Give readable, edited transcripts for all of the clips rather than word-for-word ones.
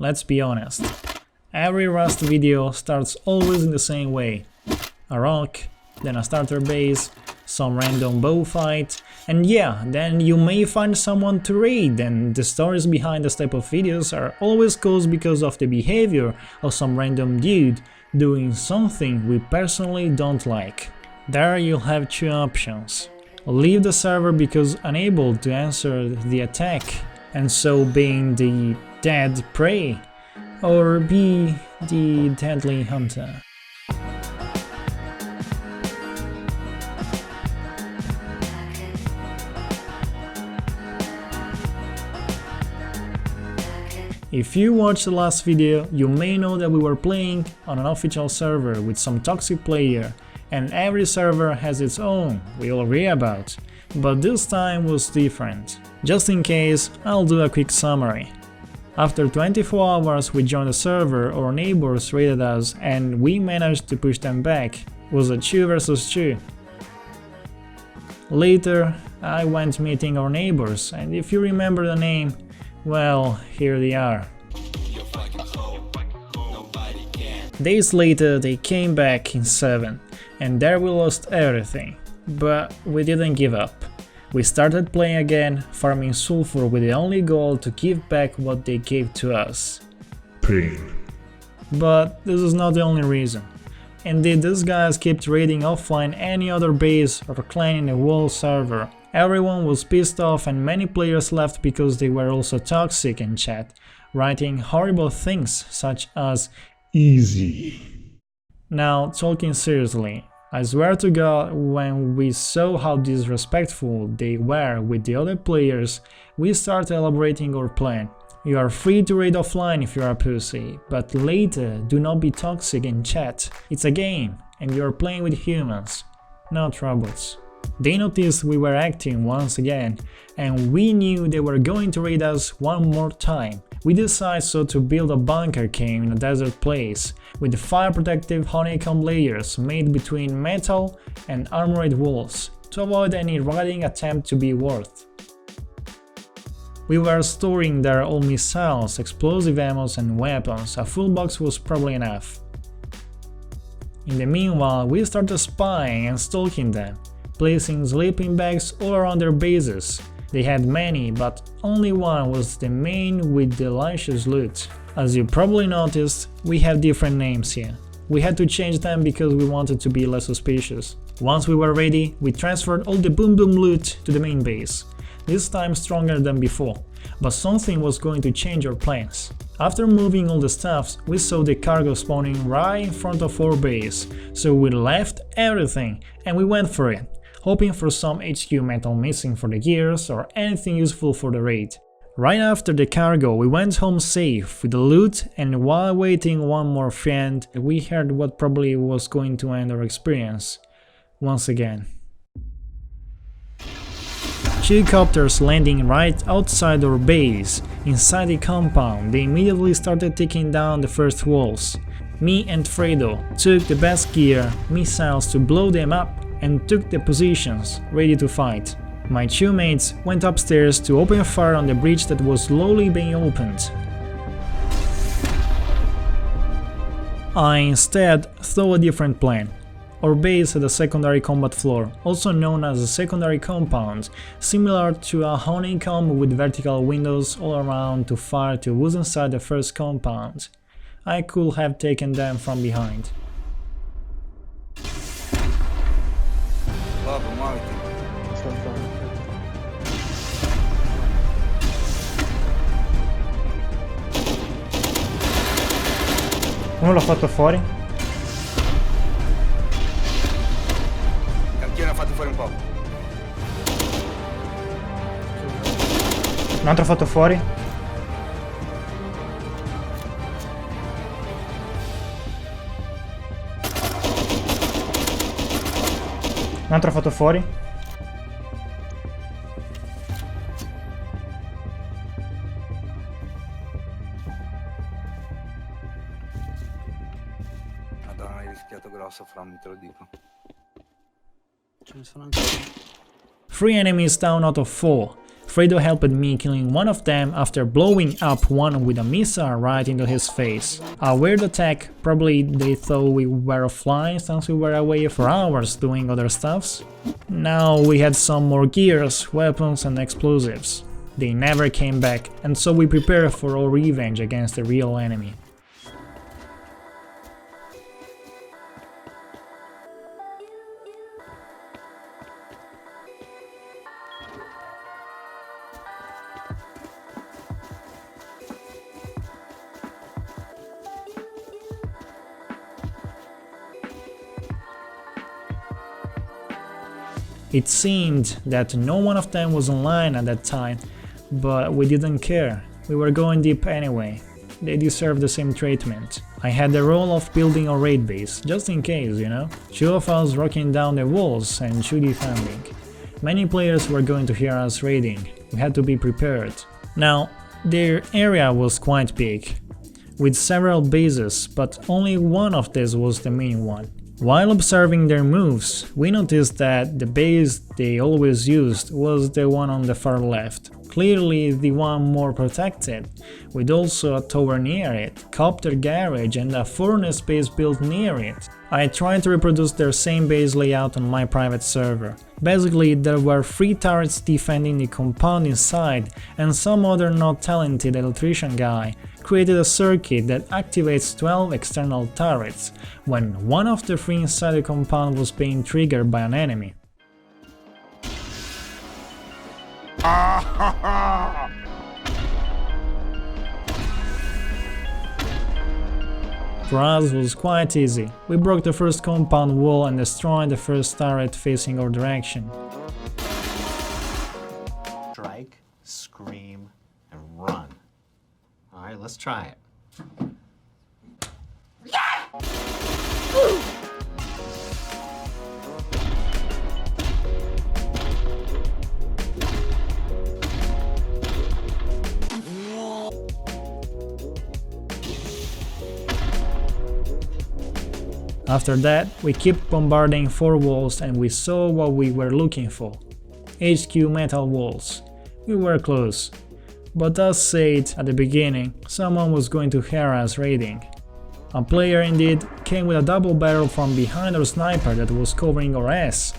let's be honest. Every Rust video starts always in the same way. A rock, then a starter base, some random bow fight, and yeah, then you may find someone to raid, and the stories behind this type of videos are always caused because of the behavior of some random dude doing something we personally don't like. There you'll have two options. Leave the server because unable to answer the attack, and so being the dead prey, or be the deadly hunter. If you watched the last video, you may know that we were playing on an official server with some toxic player, and every server has its own, we all agree about, but this time was different. Just in case, I'll do a quick summary. After 24 hours we joined the server, our neighbors raided us and we managed to push them back. It was a 2 versus 2. Later, I went meeting our neighbors, and if you remember the name, well, here they are. Days later they came back in 7, and there we lost everything, but we didn't give up. We started playing again, farming sulfur with the only goal to give back what they gave to us. Pain. But this is not the only reason. Indeed, these guys kept raiding offline any other base or clan in the whole server. Everyone was pissed off and many players left because they were also toxic in chat, writing horrible things such as Easy. Now, talking seriously, I swear to God, when we saw how disrespectful they were with the other players, we started elaborating our plan. You are free to raid offline if you are a pussy, but later do not be toxic in chat. It's a game, and you are playing with humans, not robots. They noticed we were acting once again, and we knew they were going to raid us one more time. We decided so to build a bunker cave in a desert place, with fire protective honeycomb layers made between metal and armored walls, to avoid any raiding attempt to be worth. We were storing there all missiles, explosive ammo and weapons, a full box was probably enough. In the meanwhile, we started spying and stalking them, placing sleeping bags all around their bases. They had many, but only one was the main with delicious loot. As you probably noticed, we have different names here. We had to change them because we wanted to be less suspicious. Once we were ready, we transferred all the boom boom loot to the main base, this time stronger than before, but something was going to change our plans. After moving all the stuffs, we saw the cargo spawning right in front of our base, so we left everything and we went for it, hoping for some HQ metal missing for the gears or anything useful for the raid. Right after the cargo, we went home safe with the loot, and while waiting one more friend, we heard what probably was going to end our experience once again. 2 copters landing right outside our base. Inside the compound, they immediately started taking down the first walls. Me and Fredo took the best gear, missiles to blow them up, and took the positions, ready to fight. My 2 mates went upstairs to open fire on the breach that was slowly being opened. I instead thought a different plan. Our base had a secondary combat floor, also known as a secondary compound, similar to a honeycomb with vertical windows all around to fire to who's inside the first compound. I could have taken them from behind. Uno l'ho fatto fuori. Anch'io ne ho fatto fuori un po'. Un altro fatto fuori. Un altro fatto fuori. Madonna, hai rischiato grosso, Frommy, te lo dico. Ce ne sono anche. 3 enemies down out of 4. Fredo helped me killing one of them after blowing up one with a missile right into his face. A weird attack, probably they thought we were offline since we were away for hours doing other stuffs. Now we had some more gears, weapons and explosives. They never came back, and so we prepared for our revenge against the real enemy. It seemed that no one of them was online at that time, but we didn't care. We were going deep anyway. They deserved the same treatment. I had the role of building a raid base, just in case, you know? 2 of us rocking down the walls and 2 defending. Many players were going to hear us raiding. We had to be prepared. Now, their area was quite big, with several bases, but only one of these was the main one. While observing their moves, we noticed that the base they always used was the one on the far left, clearly the one more protected, with also a tower near it, copter garage and a furnace base built near it. I tried to reproduce their same base layout on my private server. Basically, there were 3 turrets defending the compound inside, and some other not talented electrician guy created a circuit that activates 12 external turrets when one of the 3 inside the compound was being triggered by an enemy. For us, it was quite easy. We broke the first compound wall and destroyed the first turret facing our direction. Strike, scream, and run. Alright, let's try it. After that, we kept bombarding 4 walls and we saw what we were looking for. HQ metal walls. We were close. But as said at the beginning, someone was going to hear us raiding. A player indeed came with a double barrel from behind our sniper that was covering our ass,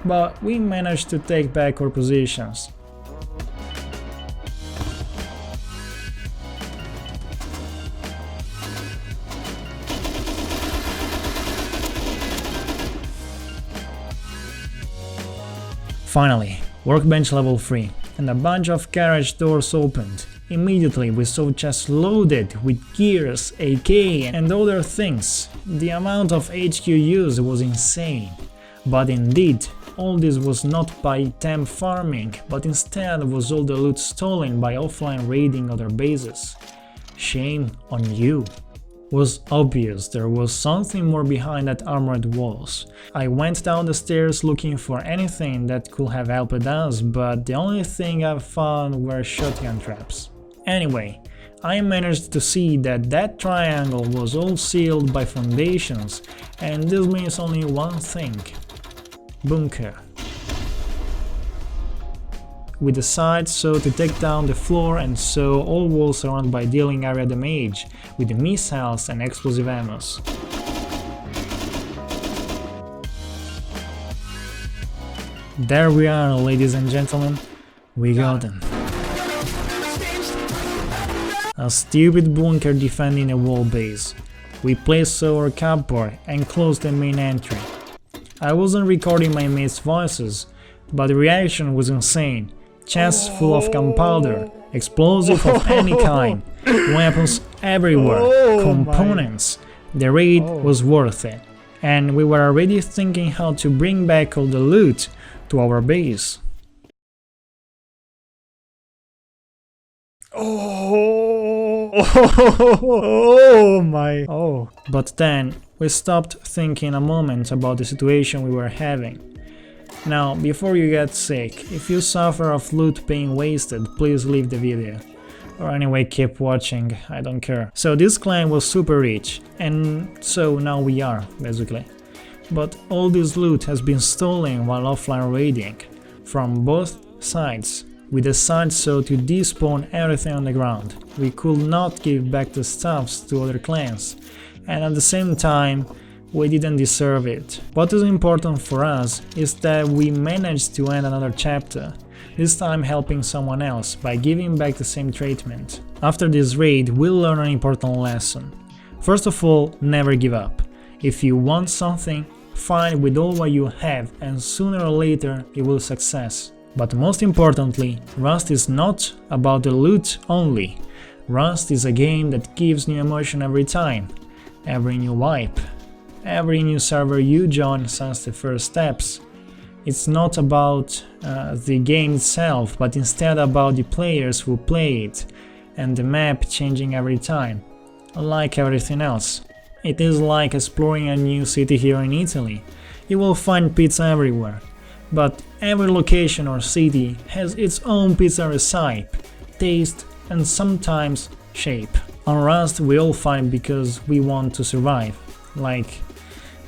but we managed to take back our positions. Finally, workbench level 3, and a bunch of garage doors opened. Immediately we saw chests loaded with gears, AK and other things. The amount of HQ used was insane. But indeed, all this was not by temp farming, but instead was all the loot stolen by offline raiding other bases. Shame on you. Was obvious there was something more behind that armored walls. I went down the stairs looking for anything that could have helped us, but the only thing I found were shotgun traps. Anyway, I managed to see that that triangle was all sealed by foundations, and this means only one thing: bunker. We decided so to take down the floor and so all walls surrounded by dealing area damage with the missiles and explosive ammos. There we are, ladies and gentlemen, we got them. A stupid bunker defending a wall base. We placed our cupboard and closed the main entry. I wasn't recording my mates' voices, but the reaction was insane. Chests full of gunpowder, explosive of any kind, weapons everywhere, components. The raid was worth it, and we were already thinking how to bring back all the loot to our base. But then we stopped thinking a moment about the situation we were having. Now, before you get sick, if you suffer of loot being wasted, please leave the video. Or anyway, keep watching, I don't care. So this clan was super rich, and so now we are, basically. But all this loot has been stolen while offline raiding, from both sides. We decided so to despawn everything on the ground. We could not give back the stuffs to other clans, and at the same time, we didn't deserve it. What is important for us is that we managed to end another chapter, this time helping someone else by giving back the same treatment. After this raid, we'll learn an important lesson. First of all, never give up. If you want something, fight with all what you have, and sooner or later you will success. But most importantly, Rust is not about the loot only. Rust is a game that gives new emotion every time, every new wipe, every new server you join since the first steps. It's not about the game itself, but instead about the players who play it, and the map changing every time, like everything else. It is like exploring a new city here in Italy. You will find pizza everywhere, but every location or city has its own pizza recipe, taste, and sometimes shape. On Rust we all fight because we want to survive. Like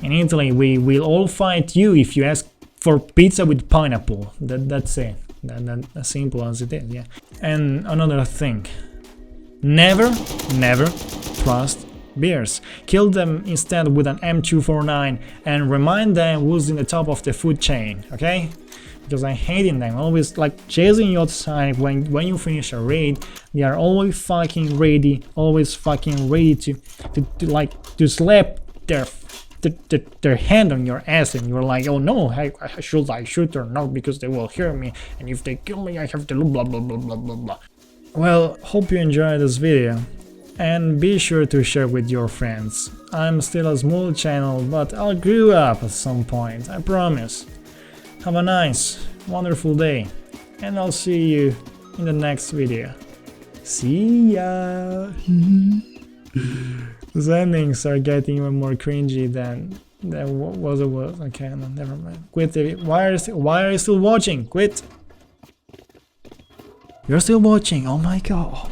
in Italy, we will all fight you if you ask for pizza with pineapple. That's it. That as simple as it is, yeah. And another thing, never trust bears. Kill them instead with an M249 and remind them who's in the top of the food chain, okay? Because I'm hating them, always like chasing you outside when you finish a raid. They are always fucking ready to slap their hand on your ass, and you're like, oh no, should I shoot or not, because they will hear me, and if they kill me I have to blah blah blah blah blah blah. Well, hope you enjoyed this video, and be sure to share with your friends. I'm still a small channel, but I'll grow up at some point, I promise. Have a nice, wonderful day, and I'll see you in the next video. See ya! These endings are getting even more cringy than what it was. Okay, no, never mind. Quit it. Why are you still watching? Quit! You're still watching, oh my god.